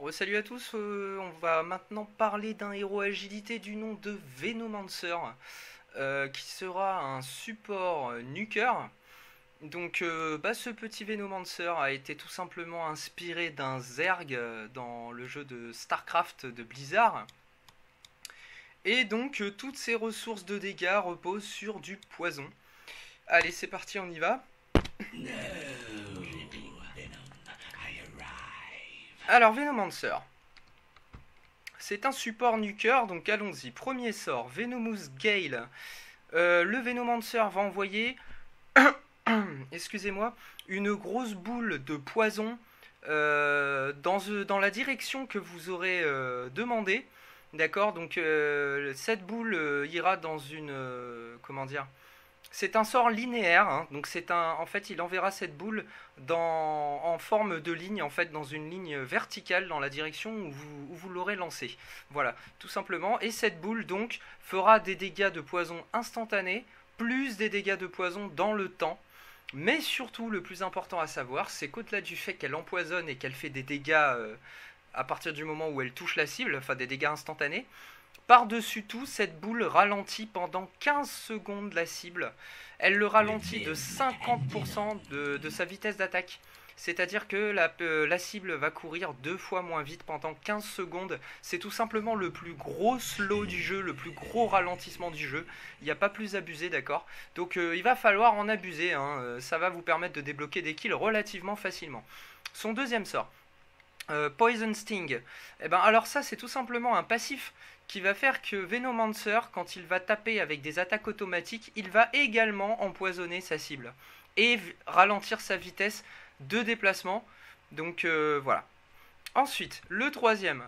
Salut à tous, on va maintenant parler d'un héros agilité du nom de Venomancer, qui sera un support nuker. Donc ce petit Venomancer a été tout simplement inspiré d'un Zerg dans le jeu de StarCraft de Blizzard. Et donc toutes ses ressources de dégâts reposent sur du poison. Allez, c'est parti, on y va. Alors Venomancer, c'est un support nuker, donc allons-y. Premier sort, Venomous Gale. Le Venomancer va envoyer, excusez-moi, une grosse boule de poison dans la direction que vous aurez demandé. D'accord, donc cette boule ira dans une... comment dire, c'est un sort linéaire, hein, donc en fait, il enverra cette boule en forme de ligne, en fait, dans une ligne verticale dans la direction où vous l'aurez lancé. Voilà, tout simplement. Et cette boule, donc, fera des dégâts de poison instantanés, plus des dégâts de poison dans le temps. Mais surtout, le plus important à savoir, c'est qu'au-delà du fait qu'elle empoisonne et qu'elle fait des dégâts à partir du moment où elle touche la cible, enfin des dégâts instantanés, par-dessus tout, cette boule ralentit pendant 15 secondes la cible. Elle le ralentit de 50% de sa vitesse d'attaque. C'est-à-dire que la cible va courir 2 fois moins vite pendant 15 secondes. C'est tout simplement le plus gros slow du jeu, le plus gros ralentissement du jeu. Il n'y a pas plus abusé, d'accord. Donc il va falloir en abuser, hein. Ça va vous permettre de débloquer des kills relativement facilement. Son deuxième sort, Poison Sting. Et ben alors ça, c'est tout simplement un passif qui va faire que Venomancer, quand il va taper avec des attaques automatiques, il va également empoisonner sa cible et ralentir sa vitesse de déplacement. Donc voilà. Ensuite, le troisième,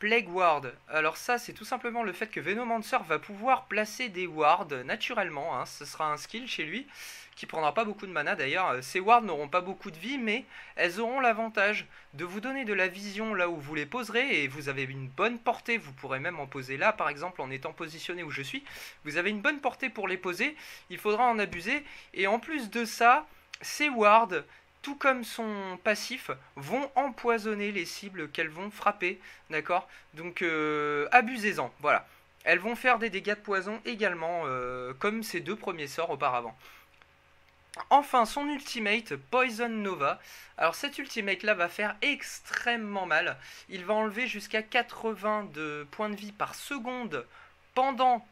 Plague Ward. Alors ça, c'est tout simplement le fait que Venomancer va pouvoir placer des wards naturellement, hein. Ce sera un skill chez lui qui prendra pas beaucoup de mana d'ailleurs. Ces wards n'auront pas beaucoup de vie, mais elles auront l'avantage de vous donner de la vision là où vous les poserez, et vous avez une bonne portée. Vous pourrez même en poser là, par exemple, en étant positionné où je suis. Vous avez une bonne portée pour les poser, il faudra en abuser. Et en plus de ça, ces wards, tout comme son passif, vont empoisonner les cibles qu'elles vont frapper, d'accord. Donc abusez-en, voilà. Elles vont faire des dégâts de poison également, comme ces deux premiers sorts auparavant. Enfin, son ultimate, Poison Nova. Alors cet ultimate là va faire extrêmement mal. Il va enlever jusqu'à 80 de points de vie par seconde pendant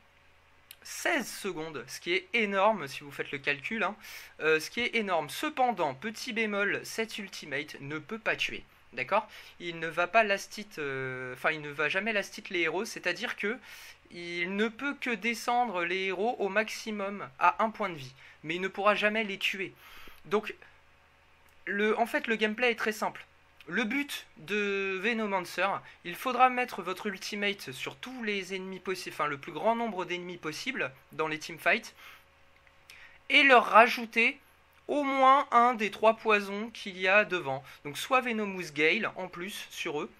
16 secondes, ce qui est énorme si vous faites le calcul, hein. Ce qui est énorme. Cependant, petit bémol, cet ultimate ne peut pas tuer. D'accord. Il ne va pas last hit, il ne va jamais last hit les héros, c'est-à-dire que il ne peut que descendre les héros au maximum à 1 point de vie, mais il ne pourra jamais les tuer. Donc, en fait, le gameplay est très simple. Le but de Venomancer, il faudra mettre votre ultimate sur tous les ennemis possibles, enfin le plus grand nombre d'ennemis possible dans les teamfights, et leur rajouter au moins un des 3 poisons qu'il y a devant. Donc soit Venomous Gale en plus sur eux,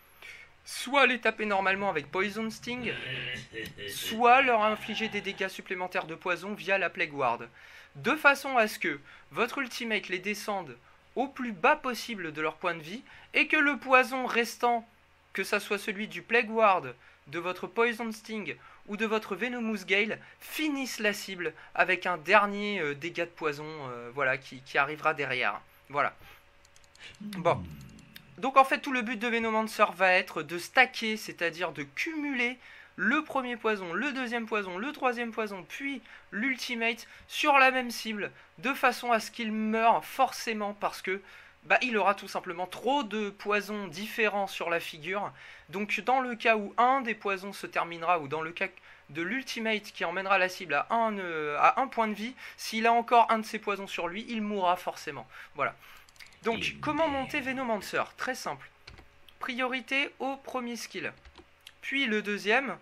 soit les taper normalement avec Poison Sting, soit leur infliger des dégâts supplémentaires de poison via la Plague Ward. De façon à ce que votre ultimate les descende au plus bas possible de leur point de vie, et que le poison restant, que ça soit celui du Plague Ward, de votre Poison Sting ou de votre Venomous Gale, finisse la cible avec un dernier dégât de poison, voilà, qui arrivera derrière. Voilà. Bon. Donc en fait, tout le but de Venomancer va être de stacker, c'est-à-dire de cumuler le premier poison, le deuxième poison, le troisième poison, puis l'ultimate sur la même cible, de façon à ce qu'il meure forcément, parce que il aura tout simplement trop de poisons différents sur la figure. Donc dans le cas où un des poisons se terminera, ou dans le cas de l'ultimate qui emmènera la cible à un point de vie, s'il a encore un de ces poisons sur lui, il mourra forcément. Voilà. Donc comment monter Venomancer? Très simple. Priorité au premier skill, puis le deuxième,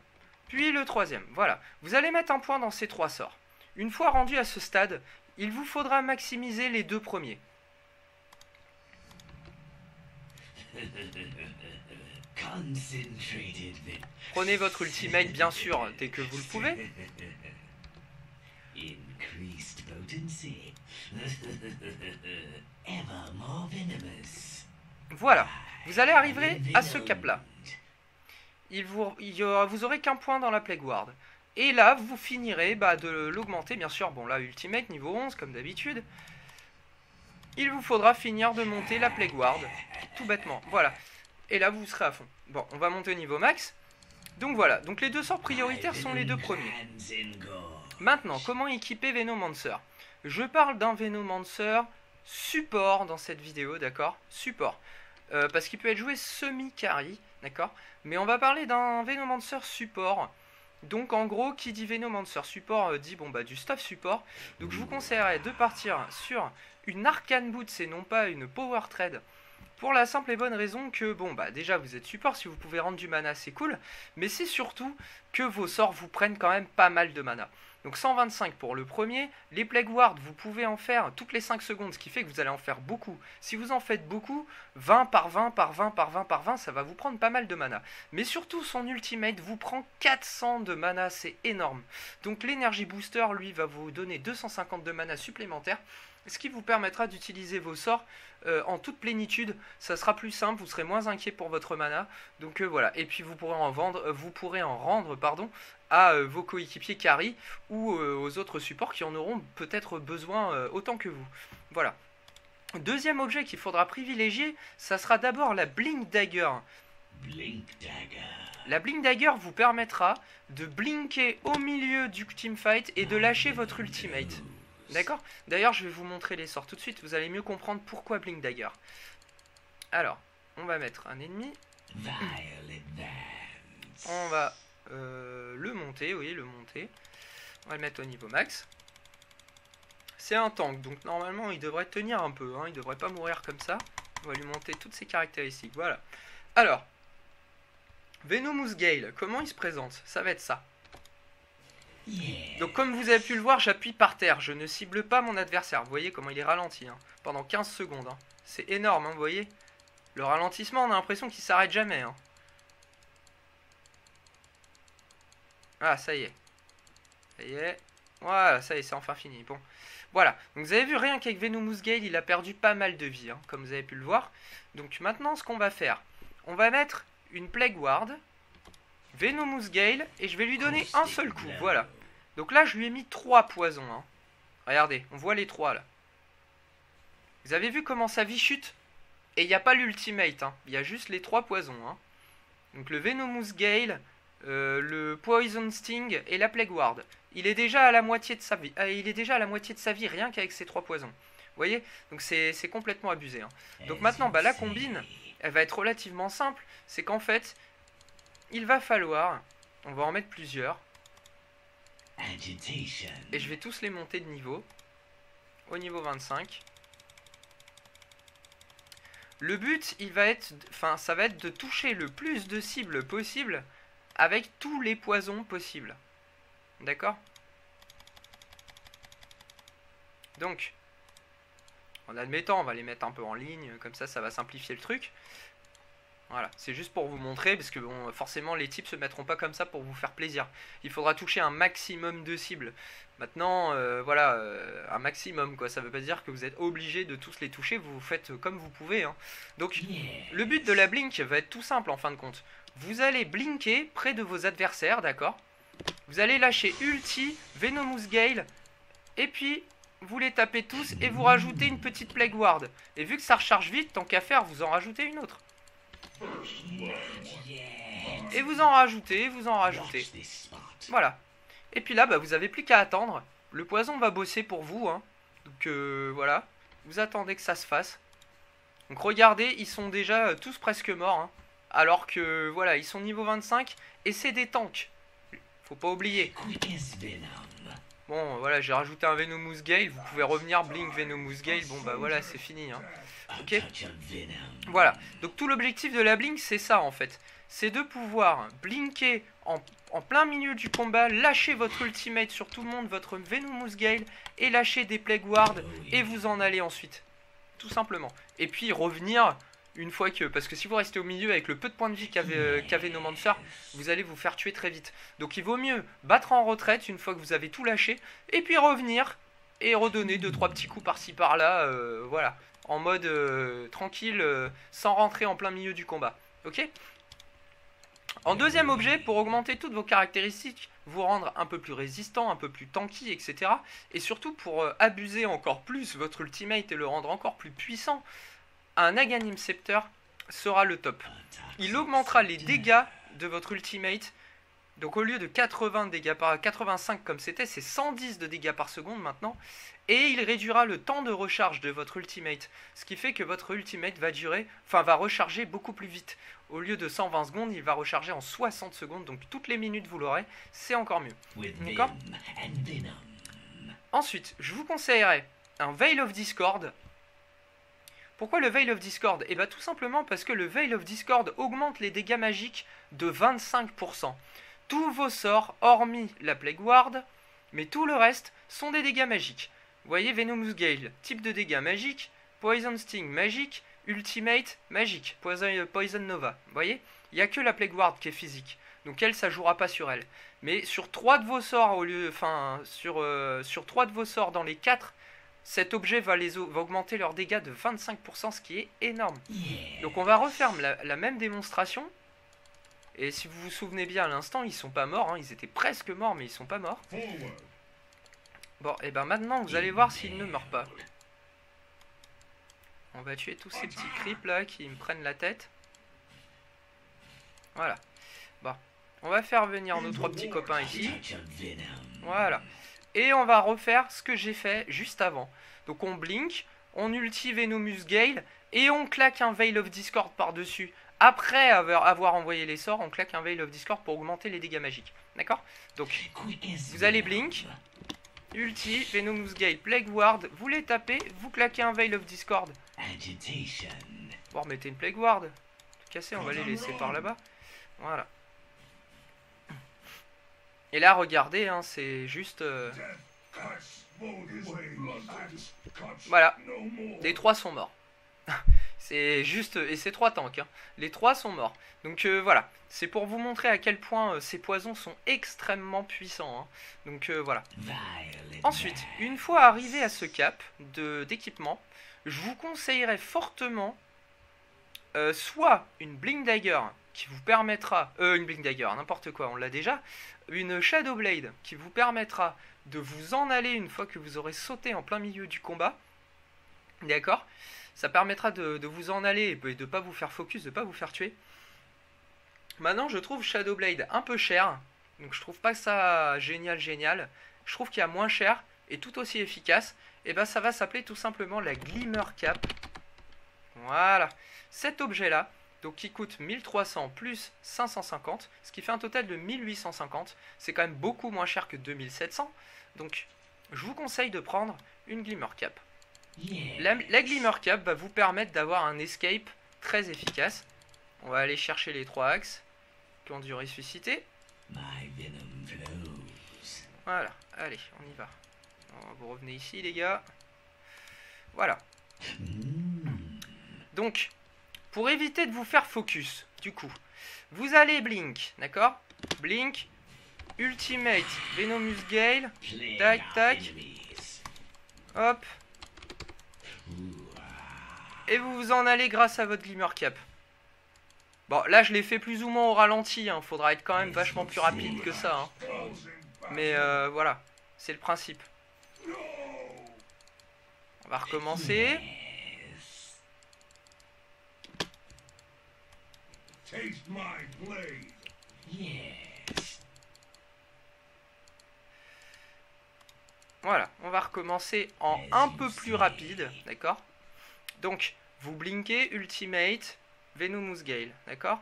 puis le troisième. Voilà. Vous allez mettre un point dans ces 3 sorts. Une fois rendu à ce stade, il vous faudra maximiser les 2 premiers. Prenez votre ultimate, bien sûr, dès que vous le pouvez. Voilà. Vous allez arriver à ce cap-là. Vous aurez qu'un point dans la Plague Ward. Et là, vous finirez de l'augmenter, bien sûr. Bon, là, Ultimate, niveau 11, comme d'habitude. Il vous faudra finir de monter la Plague Ward, tout bêtement. Voilà. Et là, vous serez à fond. Bon, on va monter au niveau max. Donc voilà. Donc les deux sorts prioritaires sont les deux premiers. Maintenant, comment équiper Venomancer? Je parle d'un Venomancer support dans cette vidéo, d'accord? Support. Parce qu'il peut être joué semi-carry, d'accord? Mais on va parler d'un Venomancer support. Donc en gros, qui dit Venomancer support dit du stuff support. Donc je vous conseillerais de partir sur une Arcane Boots et non pas une Power Trade. Pour la simple et bonne raison que, déjà vous êtes support, si vous pouvez rendre du mana c'est cool. Mais c'est surtout que vos sorts vous prennent quand même pas mal de mana. Donc 125 pour le premier, les Plague Ward vous pouvez en faire toutes les 5 secondes, ce qui fait que vous allez en faire beaucoup. Si vous en faites beaucoup, 20 par 20 par 20 par 20 par 20, ça va vous prendre pas mal de mana. Mais surtout son ultimate vous prend 400 de mana, c'est énorme. Donc l'énergie booster lui va vous donner 250 de mana supplémentaires, ce qui vous permettra d'utiliser vos sorts en toute plénitude. Ça sera plus simple, vous serez moins inquiet pour votre mana. Donc voilà, et puis vous pourrez en rendre à vos coéquipiers carry ou aux autres supports qui en auront peut-être besoin autant que vous. Voilà. Deuxième objet qu'il faudra privilégier, ça sera d'abord la Blink Dagger. La Blink Dagger vous permettra de blinker au milieu du teamfight et de lâcher votre ultimate. D'accord? D'ailleurs, je vais vous montrer les sorts tout de suite, vous allez mieux comprendre pourquoi Blink Dagger. Alors, on va mettre un ennemi. On va le monter, oui, le monter. On va le mettre au niveau max. C'est un tank, donc normalement il devrait tenir un peu, hein, il devrait pas mourir comme ça. On va lui monter toutes ses caractéristiques, voilà. Alors, Venomous Gale, comment il se présente? Ça va être ça. Donc comme vous avez pu le voir, j'appuie par terre, je ne cible pas mon adversaire. Vous voyez comment il est ralenti, hein, pendant 15 secondes. Hein. C'est énorme, hein, vous voyez. Le ralentissement, on a l'impression qu'il s'arrête jamais. Hein. Ah, ça y est. Ça y est. Voilà, ça y est, c'est enfin fini. Bon, voilà. Donc vous avez vu, rien qu'avec Venomous Gale, il a perdu pas mal de vie, hein, comme vous avez pu le voir. Donc maintenant, ce qu'on va faire, on va mettre une Plague Ward, Venomous Gale, et je vais lui donner un seul coup, voilà. Donc là, je lui ai mis 3 poisons. Hein. Regardez, on voit les 3 là. Vous avez vu comment sa vie chute? Et il n'y a pas l'ultimate, hein. Il y a juste les 3 poisons. Hein. Donc le Venomous Gale, le Poison Sting et la Plague Ward. Il est déjà à la moitié de sa vie. Il est déjà à la moitié de sa vie rien qu'avec ces 3 poisons. Vous voyez? Donc c'est complètement abusé. Hein. Donc maintenant, la combine, elle va être relativement simple. C'est qu'en fait, il va falloir, on va en mettre plusieurs. Et je vais tous les monter de niveau. Au niveau 25. Le but, ça va être de toucher le plus de cibles possible avec tous les poisons possibles. D'accord? Donc, en admettant, on va les mettre un peu en ligne, comme ça va simplifier le truc. Voilà, c'est juste pour vous montrer, parce que bon, forcément les types se mettront pas comme ça pour vous faire plaisir. Il faudra toucher un maximum de cibles. Maintenant, un maximum quoi, ça veut pas dire que vous êtes obligé de tous les toucher, vous faites comme vous pouvez. Hein. Donc, le but de la blink va être tout simple en fin de compte. Vous allez blinker près de vos adversaires, d'accord? Vous allez lâcher ulti, Venomous Gale, et puis vous les tapez tous et vous rajoutez une petite Plague Ward. Et vu que ça recharge vite, tant qu'à faire, vous en rajoutez une autre. Et vous en rajoutez, Voilà. Et puis là, vous avez plus qu'à attendre. Le poison va bosser pour vous. Hein. Donc voilà. Vous attendez que ça se fasse. Donc regardez, ils sont déjà tous presque morts. Hein. Alors que voilà, ils sont niveau 25. Et c'est des tanks. Faut pas oublier. Bon, voilà, j'ai rajouté un Venomous Gale. Vous pouvez revenir, blink Venomous Gale. Bon, voilà, c'est fini. Hein. Ok. Voilà. Donc tout l'objectif de la blink, c'est ça en fait. C'est de pouvoir blinker en plein milieu du combat, lâcher votre ultimate sur tout le monde, votre Venomous Gale, et lâcher des Plague Ward, et vous en allez ensuite. Tout simplement. Et puis revenir une fois que... Parce que si vous restez au milieu avec le peu de points de vie qu'a Venomancer, vous allez vous faire tuer très vite. Donc il vaut mieux battre en retraite une fois que vous avez tout lâché, et puis revenir et redonner 2-3 petits coups par-ci par-là, voilà. en mode tranquille, sans rentrer en plein milieu du combat. Ok? En deuxième objet, pour augmenter toutes vos caractéristiques, vous rendre un peu plus résistant, un peu plus tanky, etc. Et surtout pour abuser encore plus votre ultimate et le rendre encore plus puissant, un Aghanim Scepter sera le top. Il augmentera les dégâts de votre ultimate. Donc au lieu de 80 dégâts par 85 comme c'était, c'est 110 de dégâts par seconde maintenant. Et il réduira le temps de recharge de votre ultimate. Ce qui fait que votre ultimate va recharger beaucoup plus vite. Au lieu de 120 secondes, il va recharger en 60 secondes. Donc toutes les minutes vous l'aurez, c'est encore mieux. D'accord ? Ensuite, je vous conseillerais un Veil of Discord. Pourquoi le Veil of Discord? Eh bien tout simplement parce que le Veil of Discord augmente les dégâts magiques de 25%. Tous vos sorts, hormis la Plague Ward, mais tout le reste, sont des dégâts magiques. Vous voyez, Venomous Gale, type de dégâts magique, Poison Sting magique, Ultimate magique, Poison Nova. Vous voyez, il n'y a que la Plague Ward qui est physique. Donc elle, ça jouera pas sur elle. Mais sur 3 de vos sorts, sur 3 de vos sorts dans les 4, cet objet va augmenter leurs dégâts de 25%, ce qui est énorme. Donc on va refaire la même démonstration. Et si vous vous souvenez bien à l'instant, ils sont pas morts, hein. Ils étaient presque morts, mais ils sont pas morts. Bon, et ben maintenant, vous allez voir s'ils ne meurent pas. On va tuer tous ces petits creeps là qui me prennent la tête. Voilà. Bon, on va faire venir nos 3 petits copains ici. Voilà. Et on va refaire ce que j'ai fait juste avant. Donc on blink, on ulti Venomous Gale, et on claque un Veil of Discord par-dessus. Après avoir envoyé les sorts, on claque un Veil of Discord pour augmenter les dégâts magiques. D'accord? Donc, vous allez blink, ulti, Venomous Gale, Plague Ward, vous les tapez, vous claquez un Veil of Discord. Bon, remettez une Plague Ward. Tout cassé, on va les laisser par là-bas. Voilà. Et là, regardez, hein, c'est juste... Voilà, les 3 sont morts. C'est juste... Et c'est 3 tanks, hein. Les 3 sont morts. Donc voilà, c'est pour vous montrer à quel point ces poisons sont extrêmement puissants, hein. Donc voilà. Ensuite, une fois arrivé à ce cap d'équipement, je vous conseillerais fortement soit une Blink Dagger qui vous permettra... une Blink Dagger, n'importe quoi, on l'a déjà. Une Shadow Blade qui vous permettra de vous en aller une fois que vous aurez sauté en plein milieu du combat. D'accord? Ça permettra de vous en aller et de ne pas vous faire focus, de ne pas vous faire tuer. Maintenant, je trouve Shadow Blade un peu cher. Donc je trouve pas ça génial. Je trouve qu'il y a moins cher et tout aussi efficace. Et ben ça va s'appeler tout simplement la Glimmer Cap. Voilà. Cet objet-là, donc qui coûte 1300 plus 550, ce qui fait un total de 1850. C'est quand même beaucoup moins cher que 2700. Donc je vous conseille de prendre une Glimmer Cap. La Glimmer Cap va vous permettre d'avoir un escape très efficace. On va aller chercher les 3 axes qui ont dû ressusciter. Voilà, allez, on y va. Vous revenez ici les gars. Voilà. Donc, pour éviter de vous faire focus, du coup, vous allez blink, d'accord? Blink, Ultimate, Venomous Gale, tac, tac. Hop. Et vous vous en allez grâce à votre Glimmer Cap. Bon, là je l'ai fait plus ou moins au ralenti, hein. Faudra être quand même vachement plus rapide que ça, hein. Mais voilà, c'est le principe. On va recommencer. Voilà, on va recommencer en un peu plus rapide, d'accord? Donc, vous blinkez, Ultimate, Venomous Gale, d'accord?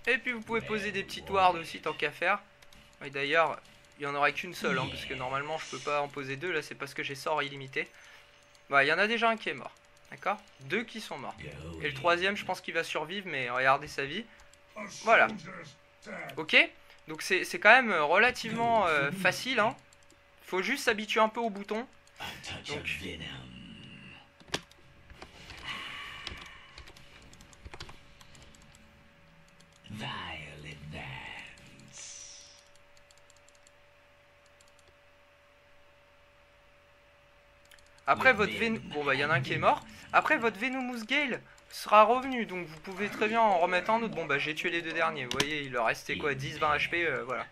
Et puis vous pouvez poser des petites wards aussi, tant qu'à faire. Et d'ailleurs, il n'y en aura qu'une seule, hein, parce que normalement je peux pas en poser 2, là c'est parce que j'ai sort illimité. Voilà, il y en a déjà un qui est mort, d'accord? 2 qui sont morts. Et le 3e, je pense qu'il va survivre, mais regardez sa vie. Voilà. Ok? Donc c'est quand même relativement facile, hein. Faut juste s'habituer un peu au bouton. Donc... Après votre bon bah il y en a un qui est mort. Après votre Venomous Gale sera revenu, donc vous pouvez très bien en remettre un autre. Bon bah j'ai tué les 2 derniers, vous voyez il leur restait quoi, 10-20 HP, voilà.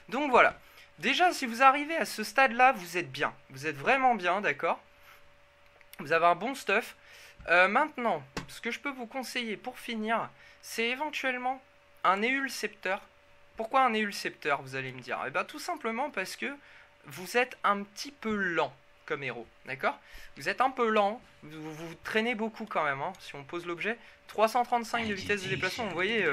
Donc voilà, déjà si vous arrivez à ce stade là, vous êtes bien, vous êtes vraiment bien, d'accord. Vous avez un bon stuff. Maintenant, ce que je peux vous conseiller pour finir, c'est éventuellement un Eulcepteur. Pourquoi un Eulcepteur, vous allez me dire? Eh bien tout simplement parce que vous êtes un petit peu lent comme héros, d'accord? Vous êtes un peu lent, vous traînez beaucoup quand même, hein, si on pose l'objet. 335 de vitesse de déplacement, vous voyez,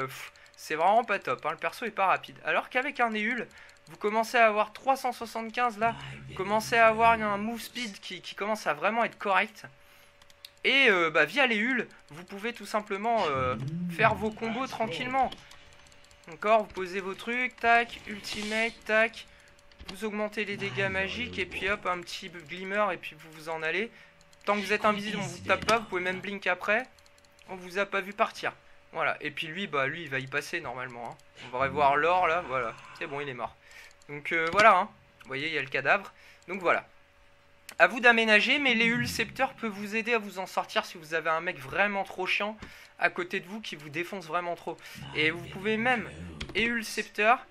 c'est vraiment pas top, hein, le perso est pas rapide. Alors qu'avec un Eul, vous commencez à avoir 375 là, vous commencez à avoir un move speed qui commence à vraiment être correct. Et bah, via les hulls, vous pouvez tout simplement faire vos combos tranquillement. D'accord, vous posez vos trucs, tac, ultimate, tac. Vous augmentez les dégâts magiques et puis hop, un petit glimmer et puis vous vous en allez. Tant que vous êtes invisible, on vous tape pas, vous pouvez même blink après. On vous a pas vu partir. Voilà, et puis lui, bah lui il va y passer normalement. Hein. On va revoir l'or là, voilà. C'est bon, il est mort. Donc voilà, hein. Vous voyez, il y a le cadavre. Donc voilà. À vous d'aménager, mais les Eulcepteurs peuvent vous aider à vous en sortir si vous avez un mec vraiment trop chiant à côté de vous qui vous défonce vraiment trop. Et vous pouvez même Eulcepteur.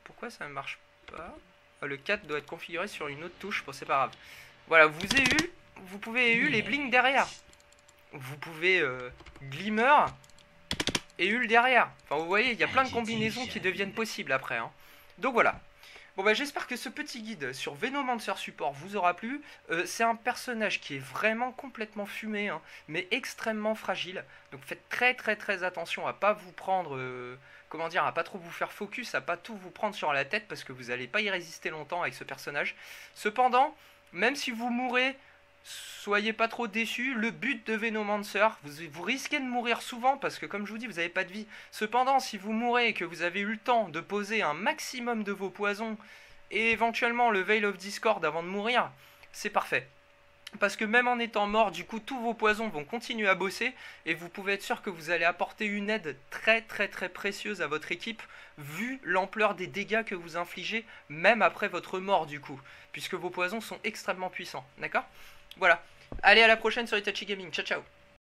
Pourquoi ça ne marche pas? Le 4 doit être configuré sur une autre touche, bon c'est pas grave. Voilà, vous pouvez EU les blinks derrière. Vous pouvez Glimmer et Hul derrière. Enfin vous voyez, il y a plein de combinaisons qui deviennent possibles après. Hein. Donc voilà. Bon bah j'espère que ce petit guide sur Venomancer Support vous aura plu. C'est un personnage qui est vraiment complètement fumé, hein, mais extrêmement fragile. Donc faites très attention à pas vous prendre, comment dire, à pas trop vous faire focus, à pas tout vous prendre sur la tête parce que vous n'allez pas y résister longtemps avec ce personnage. Cependant, même si vous mourrez, soyez pas trop déçus, le but de Venomancer, vous risquez de mourir souvent parce que comme je vous dis, vous n'avez pas de vie. Cependant, si vous mourrez et que vous avez eu le temps de poser un maximum de vos poisons et éventuellement le Veil of Discord avant de mourir, c'est parfait. Parce que même en étant mort, du coup, tous vos poisons vont continuer à bosser et vous pouvez être sûr que vous allez apporter une aide très précieuse à votre équipe vu l'ampleur des dégâts que vous infligez même après votre mort du coup, puisque vos poisons sont extrêmement puissants, d'accord ? Voilà. Allez, à la prochaine sur Itachi Gaming. Ciao, ciao.